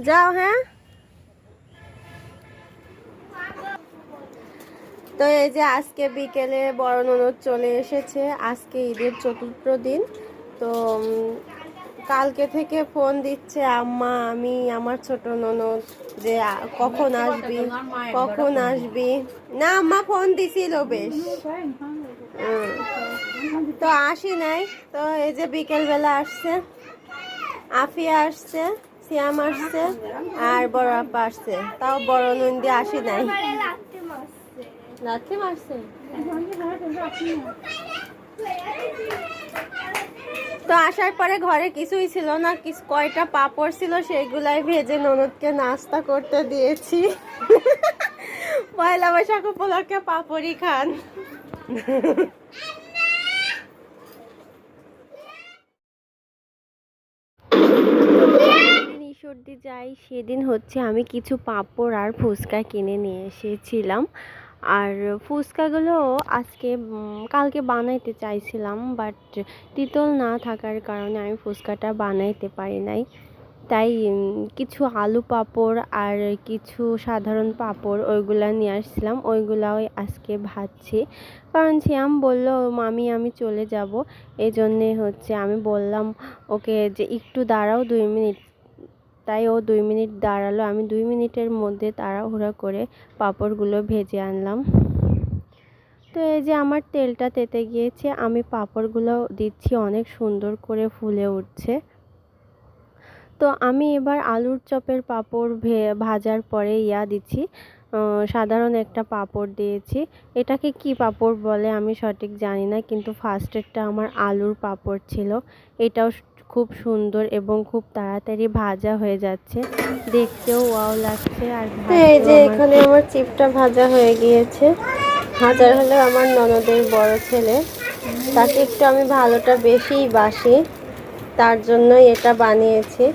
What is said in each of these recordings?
যাও। হ্যাঁ, তো এই যে আজকে বিকেলে বড় ননদ চলে এসেছে। আজকে ঈদের চতুর্থ দিন। তো কালকে থেকে ফোন দিচ্ছে আম্মা, আমি আমার ছোট ননদ, যে কখন আসবি কখন আসবি। না, আম্মা ফোন দিছিল বেশ। তো আসি নাই। তো এই যে বিকেল বেলা আসছে, আফিয়া আসছে, সিয়াম আসছে, আর বড় আপা আসছে। তাও বড় নন্দী আসি নাই। লাথি মারছে। তো আসার পরে ঘরে কিছুই ছিল না, কয়টা পাপড় ছিল সেগুলাই ভেজে ননদকে নাস্তা করতে দিয়েছি। পয়লা বৈশাখ উপলক্ষে পাপড়ই খান। ঈশ্বরদী যাই সেদিন হচ্ছে আমি কিছু পাঁপড় আর ফুচকা কিনে নিয়ে এসেছিলাম। আর ফুচকাগুলো আজকে কালকে বানাইতে চাইছিলাম, বাট তিতল না থাকার কারণে আমি ফুচকাটা বানাইতে পারি নাই। তাই কিছু আলু পাঁপড় আর কিছু সাধারণ পাঁপড় ওইগুলা নিয়ে আসছিলাম, ওইগুলাও আজকে ভাজছি। কারণ শ্যাম বলল মামি আমি চলে যাব, এই জন্যে হচ্ছে আমি বললাম ওকে যে একটু দাঁড়াও 2 মিনিট। তাই ও 2 মিনিট দাঁড়ালো, আমি 2 মিনিটের মধ্যে তাড়াহুড়া করে পাঁপড়গুলো ভেজে আনলাম। তো এই যে আমার তেলটা তেতে গিয়েছে, আমি পাঁপড়গুলো দিচ্ছি, অনেক সুন্দর করে ফুলে উঠছে। তো আমি এবার আলুর চপের পাঁপড় ভাজার পরে দিচ্ছি, সাধারণ একটা পাঁপড় দিয়েছি। এটাকে কি পাঁপড় বলে আমি সঠিক জানি না, কিন্তু ফার্স্টেরটা আমার আলুর পাঁপড় ছিল। এটাও খুব সুন্দর এবং খুব তাড়াতাড়ি ভাজা হয়ে যাচ্ছে, দেখতেও ওয়াও লাগছে। আর এই যে এখানে আমার চিপটা ভাজা হয়ে গিয়েছে। ভাজা হলে আমার ননদের বড় ছেলে, তাকে একটু আমি ভালোটা বেশিই বাসি, তার জন্যই এটা বানিয়েছি।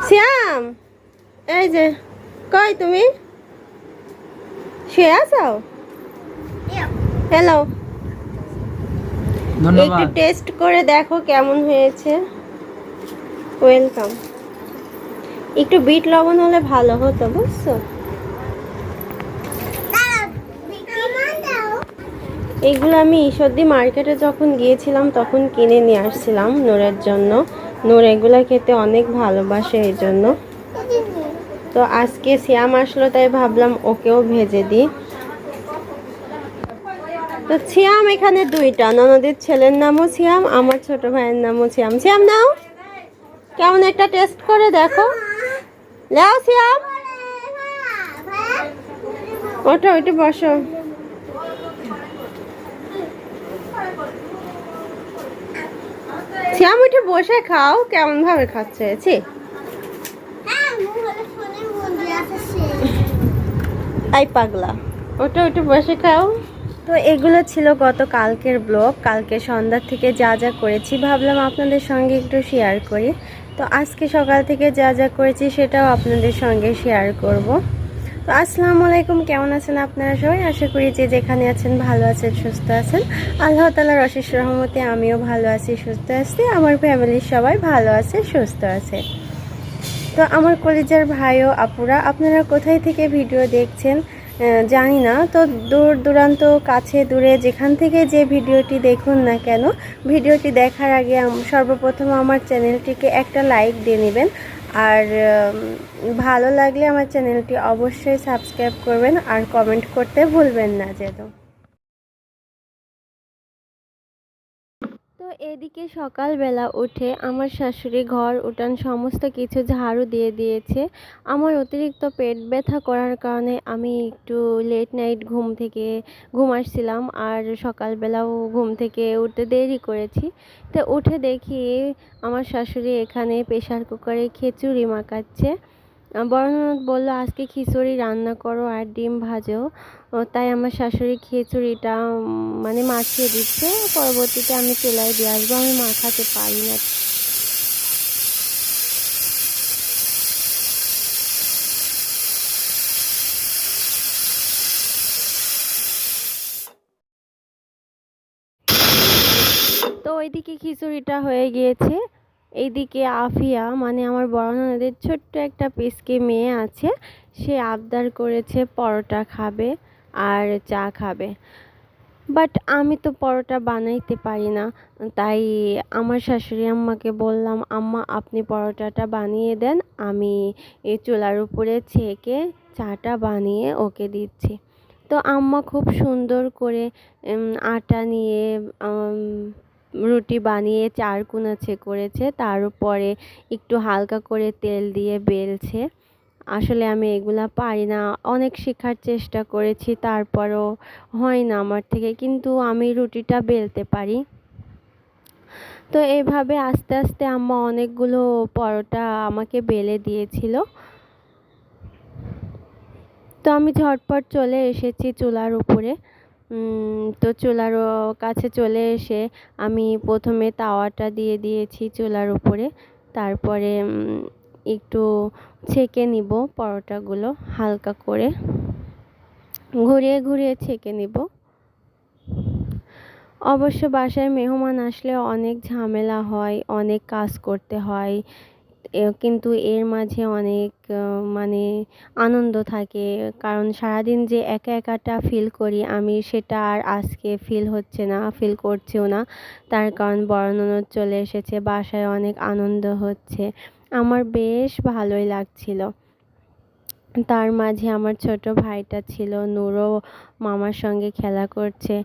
শ্যাম, এই যে কই তুমি শুয়ে আছো? হ্যালো, একটু টেস্ট করে দেখো কেমন হয়েছে। ওয়েলকাম। একটু বিট লবণ হলে ভালো হতো, বুঝছো? এগুলো আমি ঈশ্বরদী মার্কেটে যখন গিয়েছিলাম তখন কিনে নিয়ে আসছিলাম নূরের জন্য। নূর এগুলো খেতে অনেক ভালোবাসে, এই জন্য। তো আজকে শ্যাম আসলো তাই ভাবলাম ওকেও ভেজে দিই। তো শ্যাম এখানে দুইটা, ননদের ছেলের নামও শ্যাম, আমার ছোট ভাইয়ের নামও শ্যাম। শ্যাম নাও, কেমন একটা টেস্ট করে দেখো। নাও শ্যাম, ওটা ওইটা বসো। শ্যাম ওইটা বসে খাও, কেমন ভাবে খাচ্ছে। আই পাগলা, ওটা ওইটা বসে খাও। তো এগুলো ছিল কালকের ব্লগ। কালকে সন্ধ্যা থেকে যা যা করেছি ভাবলাম আপনাদের সঙ্গে একটু শেয়ার করি। তো আজকে সকাল থেকে যা যা করেছি সেটাও আপনাদের সঙ্গে শেয়ার করব। তো আসসালামু আলাইকুম, কেমন আছেন আপনারা সবাই? আশা করি যে যেখানে আছেন ভালো আছেন, সুস্থ আছেন। আল্লাহ তাআলার অশেষ রহমতে আমিও ভালো আছি, সুস্থ আছি। আমার ফ্যামিলির সবাই ভালো আছে, সুস্থ আছে। তো আমার কলিজার ভাই ও আপুরা, আপনারা কোথায় থেকে ভিডিও দেখছেন জানি না। তো দূর দূরান্ত কাছে দূরে যেখান থেকে যে ভিডিওটি দেখুন না কেন, ভিডিওটি দেখার আগে সর্বপ্রথম আমার চ্যানেলটিকে একটা লাইক দিয়ে নেবেন। আর ভালো লাগলে আমার চ্যানেলটি অবশ্যই সাবস্ক্রাইব করবেন আর কমেন্ট করতে ভুলবেন না যেন। তো এদিকে সকালবেলা উঠে আমার শাশুড়ি ঘর উঠান সমস্ত কিছু ঝাড়ু দিয়ে দিয়েছে। আমার অতিরিক্ত পেট ব্যথা করার কারণে আমি একটু লেট নাইট ঘুম আসছিলাম, আর সকালবেলাও ঘুম থেকে উঠতে দেরি করেছি। তো উঠে দেখি আমার শাশুড়ি এখানে প্রেসার কুকারে খিচুড়ি মাখাচ্ছে। বড় ননদ বললো আজকে খিচুড়ি রান্না করো আর ডিম ভাজো। তাই আমার শাশুড়ি খিচুড়িটা মানে মাখিয়ে দিচ্ছে, পরবর্তীতে আমি চুলায় দিয়ে আসবো, আমি মাখাতে পারি না। তো ওইদিকে খিচুড়িটা হয়ে গিয়েছে। এইদিকে আফিয়া মানে আমার বড় ননদের ছোট্ট একটা পিসকি মেয়ে আছে, সে আবদার করেছে পরোটা খাবে আর চা খাবে। বাট আমি তো পরোটা বানাইতে পারি না, তাই আমার শাশুড়ি আম্মাকে বললাম, আম্মা আপনি পরোটাটা বানিয়ে দেন, আমি এই চুলার উপরে ছেঁকে চাটা বানিয়ে ওকে দিচ্ছি। তো আম্মা খুব সুন্দর করে আটা নিয়ে রুটি বানিয়ে চারকোনা করেছে, তার উপরে একটু হালকা করে তেল দিয়ে বেলছে। আসলে আমি এগুলা পারি না, অনেক শেখার চেষ্টা করেছি, তারপরও হয় না আমার থেকে, কিন্তু আমি রুটিটা বেলতে পারি। তো এইভাবে আস্তে আস্তে আম্মা অনেকগুলো পরোটা আমাকে বেলে দিয়েছিল। তো আমি ঝটপট চলে এসেছি চুলার উপরে। তো চুলার কাছে চলে এসে আমি প্রথমে তাওয়াটা দিয়ে দিয়েছি চুলার উপরে, তারপরে একটু ছেঁকে নিব পরোটাগুলো, হালকা করে ঘুরিয়ে ঘুরিয়ে ছেঁকে নিব। অবশ্য বাসায় মেহমান আসলে অনেক ঝামেলা হয়, অনেক কাজ করতে হয়, কিন্তু এর মাঝে অনেক মানে আনন্দ থাকে, কারণ সারাদিন যে একা একাটা ফিল করি আমি, সেটা আর আজকে ফিল হচ্ছে না, ফিল করছিও না। তার কারণ বড় ননদ চলে এসেছে, বাসায় অনেক আনন্দ হচ্ছে, আমার বেশ ভালোই লাগছিল। তার মাঝে আমার ছোট ভাইটা ছিল, নূরও মামার সঙ্গে খেলা করছে,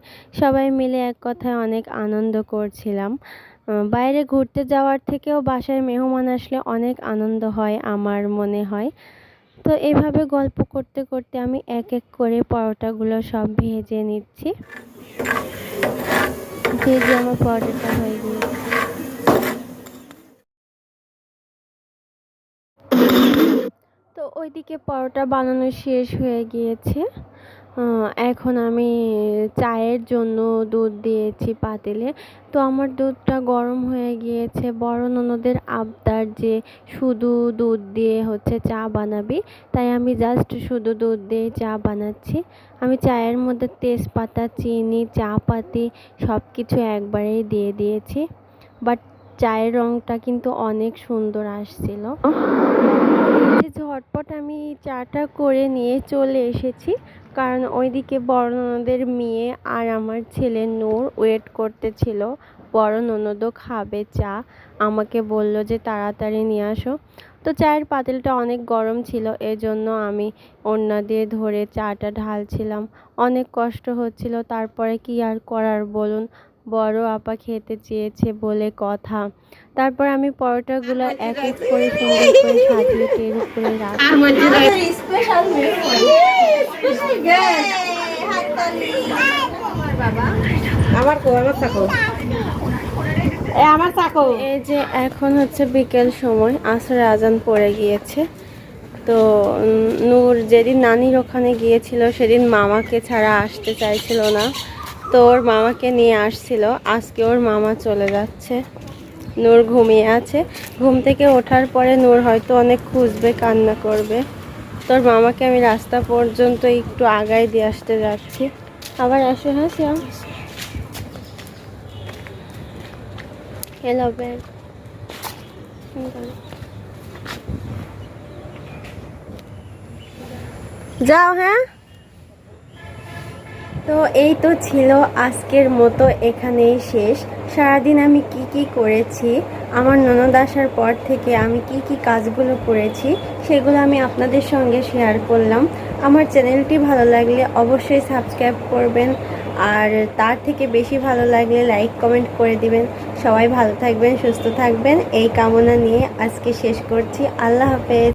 সবাই মিলে এক কথায় অনেক আনন্দ করছিলাম। বাইরে ঘুরতে যাওয়ার থেকেও বাসায় মেহমান আসলে অনেক আনন্দ হয় আমার মনে হয়। তো এভাবে গল্প করতে করতে আমি এক এক করে পরোটাগুলো সব ভেজে নিচ্ছি। ভেজে আমার পরোটাটা হয়ে গিয়েছে। তো ওইদিকে পরোটা বানানো শেষ হয়ে গিয়েছে। এখন আমি চায়ের জন্য দুধ দিয়েছি পাতিলে। তো আমার দুধটা গরম হয়ে গিয়েছে, বড় ননদের আবদার যে শুধু দুধ দিয়ে হচ্ছে চা বানাবি, তাই আমি জাস্ট শুধু দুধ দিয়ে চা বানাচ্ছি। আমি চায়ের মধ্যে তেজপাতা, চিনি, চা পাতি সব কিছু একবারেই দিয়ে দিয়েছি, বাট চায়ের রঙটা কিন্তু অনেক সুন্দর আসছিল। ঝটপট আমি চাটা করে নিয়ে চলে এসেছি, কারণ ওইদিকে বড় ননদের মেয়ে আর আমার ছেলে নূর ওয়েট করতেছিল। বড় ননদও খাবে চা, আমাকে বলল যে তাড়াতাড়ি নিয়ে আসো। তো চায়ের পাতিলটা অনেক গরম ছিল, এজন্য আমি ওড়না দিয়ে ধরে চাটা ঢালছিলাম, অনেক কষ্ট হচ্ছিল, তারপরে কি আর করার বলুন, বড় আপা খেতে চেয়েছে বলে কথা। তারপর আমি পরোটাগুলো এক এক করে সুন্দর করে সাজিয়ে টের উপরে রাখি। এই যে এখন হচ্ছে বিকেল সময়, আসরের আজান পড়ে গিয়েছে। তো নূর যেদিন নানির ওখানে গিয়েছিল সেদিন মামাকে ছাড়া আসতে চাইছিল না, তো ওর মামাকে নিয়ে আসছিল, আজকে ওর মামা চলে যাচ্ছে। নূর ঘুমিয়ে আছে, ঘুম থেকে ওঠার পরে নূর হয়তো অনেক খুঁজবে, কান্না করবে। তোর মামাকে আমি রাস্তা পর্যন্ত একটু আগায় দিয়ে আসতে যাচ্ছি। আবার আসো। হ্যাঁ শ্যাম, হ্যালো ব্যাগ যাও। হ্যাঁ, তো এই তো ছিল আজকের মতো, এখানেই শেষ। সারাদিন আমি কি কি করেছি, আমার ননদ আসার পর থেকে আমি কি কি কাজগুলো করেছি, সেগুলো আমি আপনাদের সঙ্গে শেয়ার করলাম। আমার চ্যানেলটি ভালো লাগলে অবশ্যই সাবস্ক্রাইব করবেন, আর তার থেকে বেশি ভালো লাগলে লাইক কমেন্ট করে দিবেন। সবাই ভালো থাকবেন, সুস্থ থাকবেন, এই কামনা নিয়ে আজকে শেষ করছি। আল্লাহ হাফেজ।